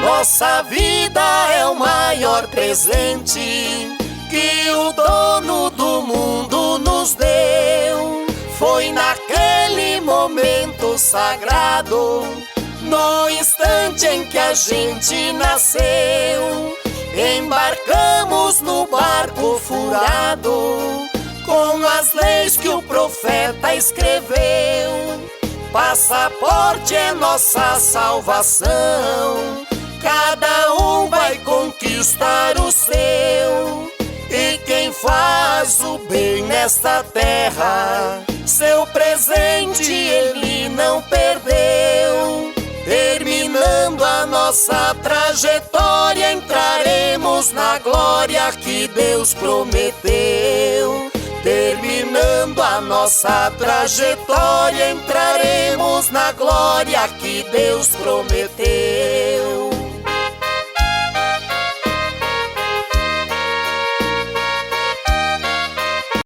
Nossa vida é o maior presente que o dono do mundo nos deu. Foi naquele momento sagrado, no instante em que a gente nasceu, embarcamos no barco furado, com as leis que o profeta escreveu. Passaporte é nossa salvação, cada um vai conquistar o seu. E quem faz o bem nesta terra, seu presente ele não perdeu. Terminando a nossa trajetória, entraremos na glória que Deus prometeu. Terminando a nossa trajetória, entraremos na glória que Deus prometeu.